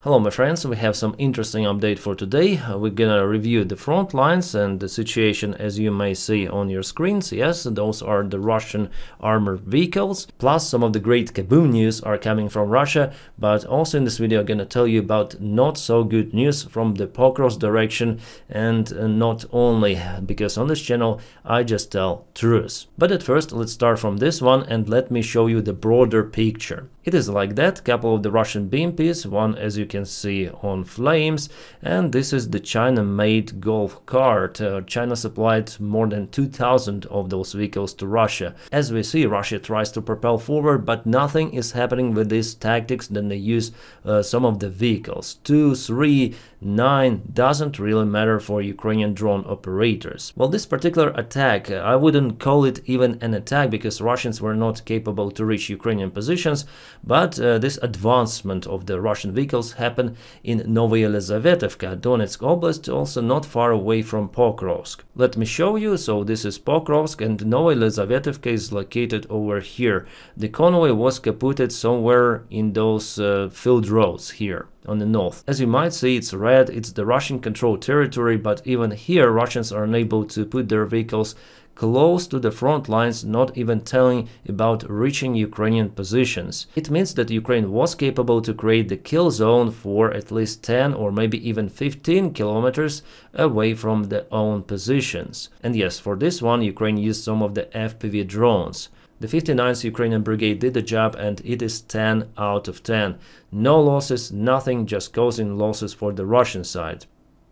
Hello my friends, we have some interesting update for today. We're gonna review the front lines and the situation as you may see on your screens. Yes, those are the Russian armored vehicles, plus some of the great kaboom news are coming from Russia, but also in this video I'm gonna tell you about not so good news from the Pokrovsk direction, and not only, because on this channel I just tell truths. But at first let's start from this one and let me show you the broader picture. It is like that, couple of the Russian BMPs, one as you can see on flames, and this is the China-made golf cart. China supplied more than 2,000 of those vehicles to Russia. As we see, Russia tries to propel forward, but nothing is happening with these tactics. Then they use some of the vehicles. 2, 3, 9, doesn't really matter for Ukrainian drone operators. Well, this particular attack, I wouldn't call it even an attack because Russians were not capable to reach Ukrainian positions, but this advancement of the Russian vehicles happened in Novoyelizavetovka, Donetsk Oblast, also not far away from Pokrovsk. Let me show you. So this is Pokrovsk and Novoyelizavetovka is located over here. The convoy was kaputted somewhere in those field roads here on the north. As you might see, it's red, it's the Russian controlled territory, but even here Russians are unable to put their vehicles close to the front lines, not even telling about reaching Ukrainian positions. It means that Ukraine was capable to create the kill zone for at least 10 or maybe even 15 kilometers away from their own positions. And yes, for this one Ukraine used some of the FPV drones. The 59th Ukrainian Brigade did the job and it is 10 out of 10. No losses, nothing, just causing losses for the Russian side.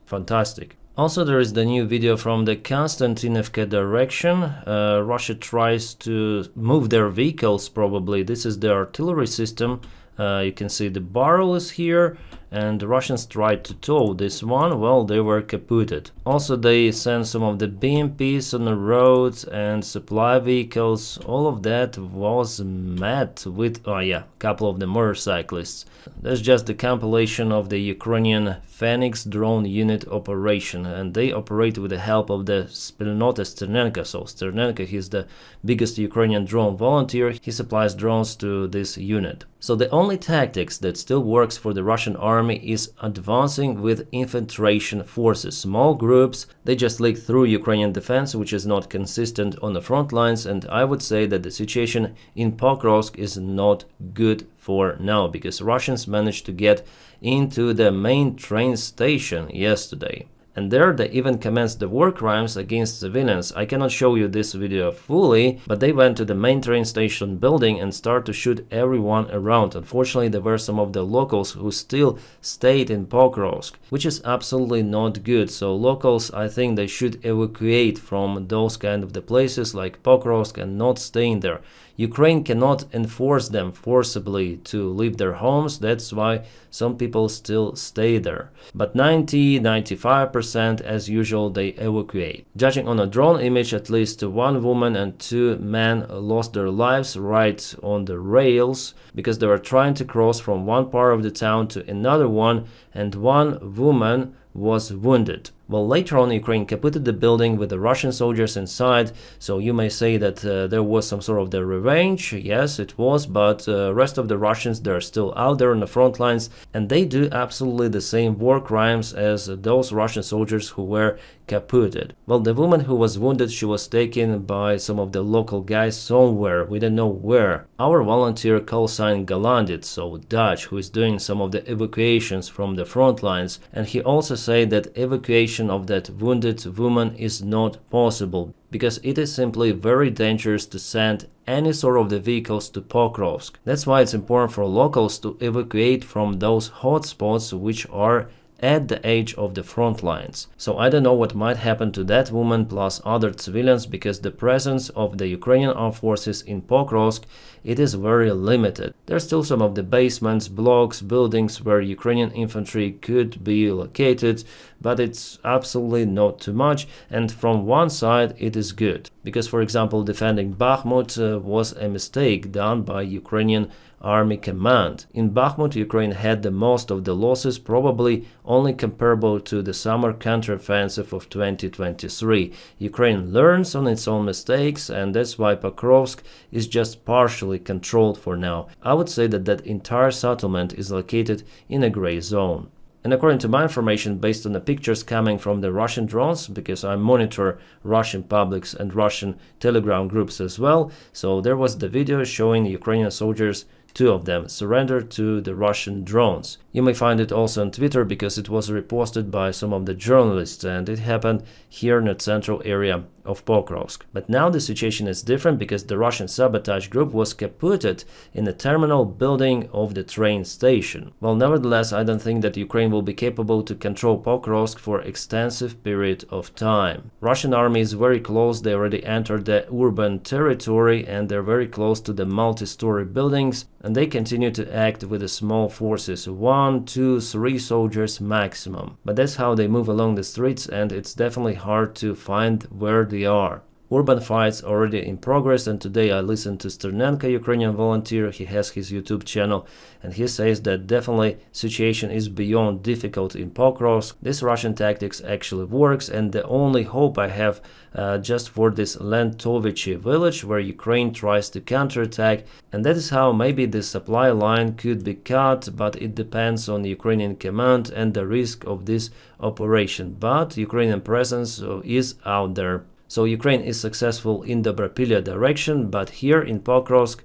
Fantastic. Also, there is the new video from the Konstantinovka direction. Russia tries to move their vehicles probably. This is the artillery system. You can see the barrel is here, and the Russians tried to tow this one. Well, they were kaputted. Also, they sent some of the BMPs on the roads and supply vehicles. All of that was met with, oh yeah, a couple of the motorcyclists. That's just the compilation of the Ukrainian Phoenix drone unit operation, and they operate with the help of the Spilnota Sternenko. So Sternenko, he's the biggest Ukrainian drone volunteer. He supplies drones to this unit. So the only tactics that still works for the Russian army is advancing with infiltration forces. Small groups, they just leak through Ukrainian defense, which is not consistent on the front lines, and I would say that the situation in Pokrovsk is not good for now, because Russians managed to get into the main train station yesterday. And there they even commenced the war crimes against civilians. I cannot show you this video fully, but they went to the main train station building and started to shoot everyone around. Unfortunately, there were some of the locals who still stayed in Pokrovsk, which is absolutely not good. So locals, I think they should evacuate from those kind of the places like Pokrovsk and not staying there. Ukraine cannot enforce them forcibly to leave their homes, that's why some people still stay there. But 90–95% as usual they evacuate. Judging on a drone image, at least one woman and 2 men lost their lives right on the rails because they were trying to cross from one part of the town to another one, and one woman was wounded. Well, later on Ukraine kaputted the building with the Russian soldiers inside, so you may say that there was some sort of the revenge. Yes, it was, but rest of the Russians, they're still out there on the front lines, and they do absolutely the same war crimes as those Russian soldiers who were kaputted. Well, the woman who was wounded, she was taken by some of the local guys somewhere, we don't know where. Our volunteer call sign Galandit, so Dutch, who is doing some of the evacuations from the front lines, and he also said that evacuation of that wounded woman is not possible because it is simply very dangerous to send any sort of the vehicles to Pokrovsk. That's why it's important for locals to evacuate from those hotspots which are at the edge of the front lines. So I don't know what might happen to that woman plus other civilians, because the presence of the Ukrainian armed forces in Pokrovsk, it is very limited. There's still some of the basements, blocks, buildings where Ukrainian infantry could be located, but it's absolutely not too much, and from one side it is good. because, for example, defending Bakhmut was a mistake done by Ukrainian Army Command. In Bakhmut, Ukraine had the most of the losses, probably only comparable to the summer counteroffensive of 2023. Ukraine learns on its own mistakes, and that's why Pokrovsk is just partially controlled for now. I would say that that entire settlement is located in a gray zone. And according to my information, based on the pictures coming from the Russian drones, because I monitor Russian publics and Russian Telegram groups as well, so there was the video showing Ukrainian soldiers, 2 of them, surrendered to the Russian drones. You may find it also on Twitter because it was reposted by some of the journalists, and it happened here in the central area of Pokrovsk. But now the situation is different because the Russian sabotage group was captured in the terminal building of the train station. Well, nevertheless, I don't think that Ukraine will be capable to control Pokrovsk for extensive period of time. Russian army is very close, they already entered the urban territory and they're very close to the multi-story buildings, and they continue to act with the small forces, 1, 2, 3 soldiers maximum. But that's how they move along the streets, and it's definitely hard to find where they are. Urban fights already in progress, and today I listened to Sternenko, Ukrainian volunteer. He has his YouTube channel, and he says that definitely situation is beyond difficult in Pokrovsk. This Russian tactics actually works, and the only hope I have just for this Lentovichi village where Ukraine tries to counterattack, and that is how maybe the supply line could be cut, but it depends on the Ukrainian command and the risk of this operation. But Ukrainian presence is out there. So Ukraine is successful in the Dobropilya direction, but here in Pokrovsk,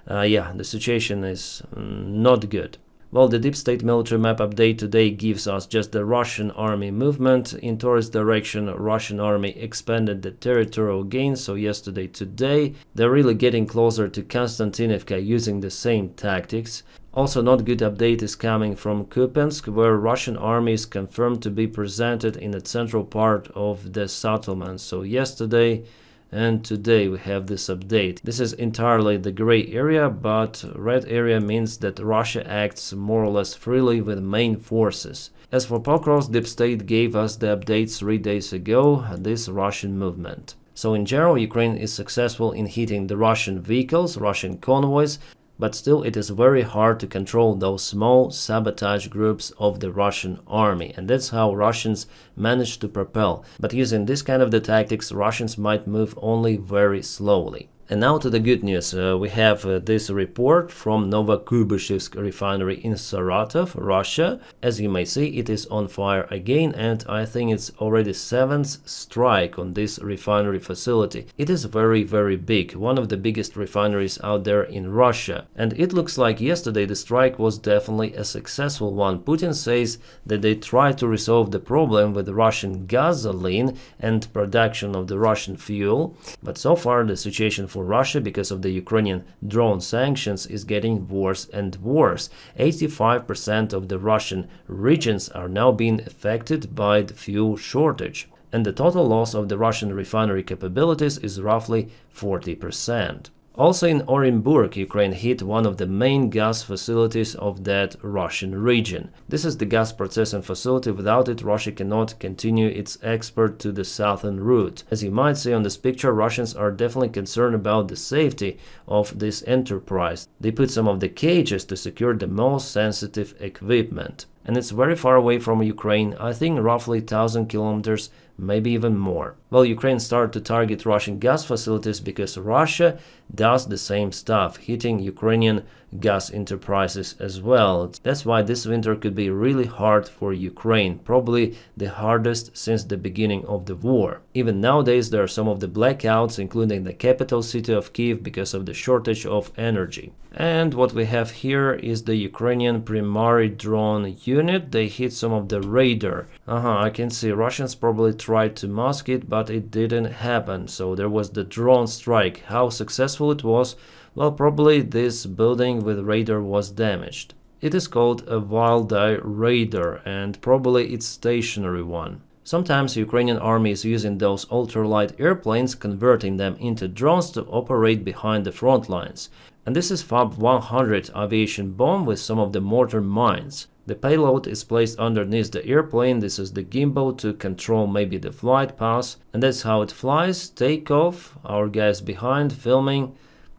the situation is not good. Well, the Deep State military map update today gives us just the Russian army movement in towards direction. Russian army expanded the territorial gains, so yesterday, today, they're really getting closer to Konstantinivka using the same tactics. Also, not good update is coming from Kupiansk, where Russian army is confirmed to be presented in the central part of the settlement. So yesterday and today we have this update. This is entirely the gray area, but red area means that Russia acts more or less freely with main forces. As for Pokrovsk, Deep State gave us the updates 3 days ago, this Russian movement. So in general, Ukraine is successful in hitting the Russian vehicles, Russian convoys, but still it is very hard to control those small sabotage groups of the Russian army, and that's how Russians manage to propel. But using this kind of the tactics, Russians might move only very slowly. And now to the good news. We have this report from Novokubashevsk refinery in Saratov, Russia. As you may see, it is on fire again, and I think it's already 7th strike on this refinery facility. It is very, very big, one of the biggest refineries out there in Russia. And it looks like yesterday the strike was definitely a successful one. Putin says that they tried to resolve the problem with Russian gasoline and production of the Russian fuel, but so far the situation for Russia, because of the Ukrainian drone sanctions, is getting worse and worse. 85% of the Russian regions are now being affected by the fuel shortage, and the total loss of the Russian refinery capabilities is roughly 40%. Also in Orenburg, Ukraine hit one of the main gas facilities of that Russian region. This is the gas processing facility. Without it, Russia cannot continue its export to the southern route. As you might see on this picture, Russians are definitely concerned about the safety of this enterprise. They put some of the cages to secure the most sensitive equipment. And it's very far away from Ukraine, I think roughly 1,000 kilometers, maybe even more. Well, Ukraine started to target Russian gas facilities because Russia does the same stuff, hitting Ukrainian gas enterprises as well. That's why this winter could be really hard for Ukraine, probably the hardest since the beginning of the war. Even nowadays there are some of the blackouts, including the capital city of Kyiv, because of the shortage of energy. And what we have here is the Ukrainian primary drone unit. They hit some of the radar. I can see Russians probably tried to mask it, but it didn't happen. So there was the drone strike. How successful it was? Well, probably this building with radar was damaged. It is called a wild-eye radar, and probably it's stationary one. Sometimes Ukrainian army is using those ultralight airplanes, converting them into drones to operate behind the front lines. And this is FAB-100 aviation bomb with some of the mortar mines. The payload is placed underneath the airplane. This is the gimbal to control maybe the flight path, and that's how it flies. Take off, our guys behind filming,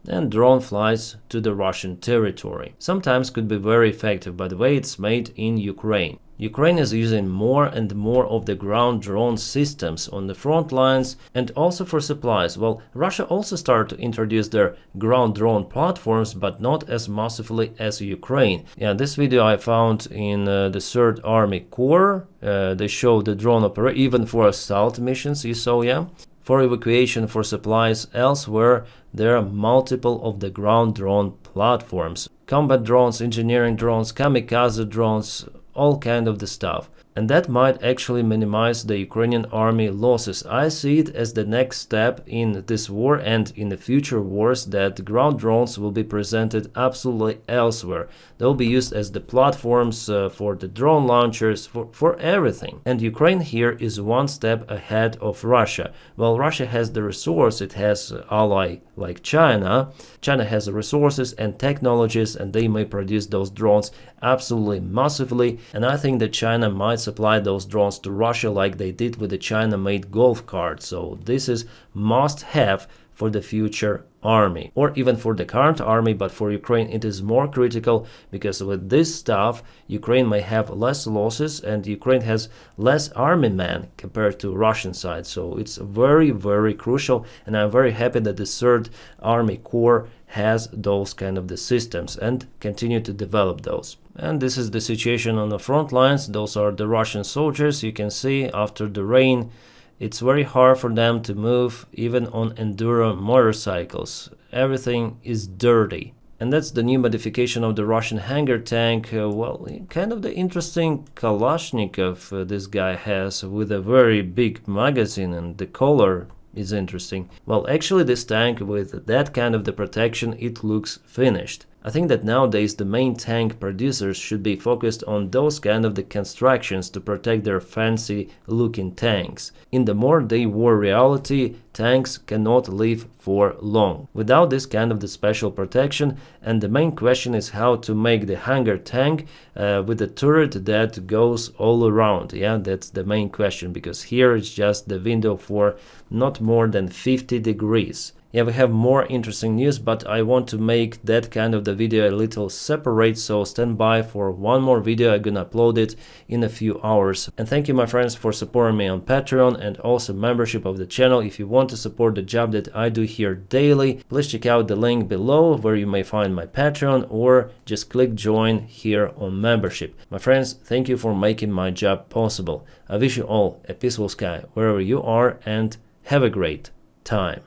and drone flies to the Russian territory. Sometimes could be very effective, by the way, it's made in Ukraine. Ukraine is using more and more of the ground drone systems on the front lines and also for supplies. Well, Russia also started to introduce their ground drone platforms, but not as massively as Ukraine. Yeah, this video I found in the 3rd Army Corps. They show the drone operation even for assault missions, you saw, yeah? For evacuation for supplies elsewhere, there are multiple of the ground drone platforms. Combat drones, engineering drones, kamikaze drones, all kind of the stuff. And that might actually minimize the Ukrainian army losses. I see it as the next step in this war and in the future wars that ground drones will be presented absolutely elsewhere. They'll be used as the platforms for the drone launchers, for everything. And Ukraine here is one step ahead of Russia. Well, Russia has the resource, it has an ally like China. China has the resources and technologies, and they may produce those drones absolutely massively. And I think that China might supply those drones to Russia like they did with the China-made golf cart. So this is must-have for the future army, or even for the current army, but for Ukraine it is more critical because with this stuff Ukraine may have less losses and Ukraine has less army men compared to Russian side. So it's very, very crucial, and I'm very happy that the 3rd Army Corps has those kind of the systems and continue to develop those. And this is the situation on the front lines. Those are the Russian soldiers. You can see after the rain it's very hard for them to move, even on enduro motorcycles. Everything is dirty. And that's the new modification of the Russian hangar tank. Well, kind of the interesting Kalashnikov this guy has with a very big magazine, and the color is interesting. Well, actually this tank with that kind of the protection, it looks finished. I think that nowadays the main tank producers should be focused on those kind of the constructions to protect their fancy looking tanks. In the modern day war reality, tanks cannot live for long without this kind of the special protection, and the main question is how to make the hangar tank with a turret that goes all around. Yeah, that's the main question, because here it's just the window for not more than 50 degrees. Yeah, we have more interesting news, but I want to make that kind of the video a little separate, so stand by for one more video. I'm gonna upload it in a few hours. And thank you, my friends, for supporting me on Patreon and also membership of the channel. If you want to support the job that I do here daily, please check out the link below where you may find my Patreon, or just click join here on membership. My friends, thank you for making my job possible. I wish you all a peaceful sky wherever you are, and have a great time.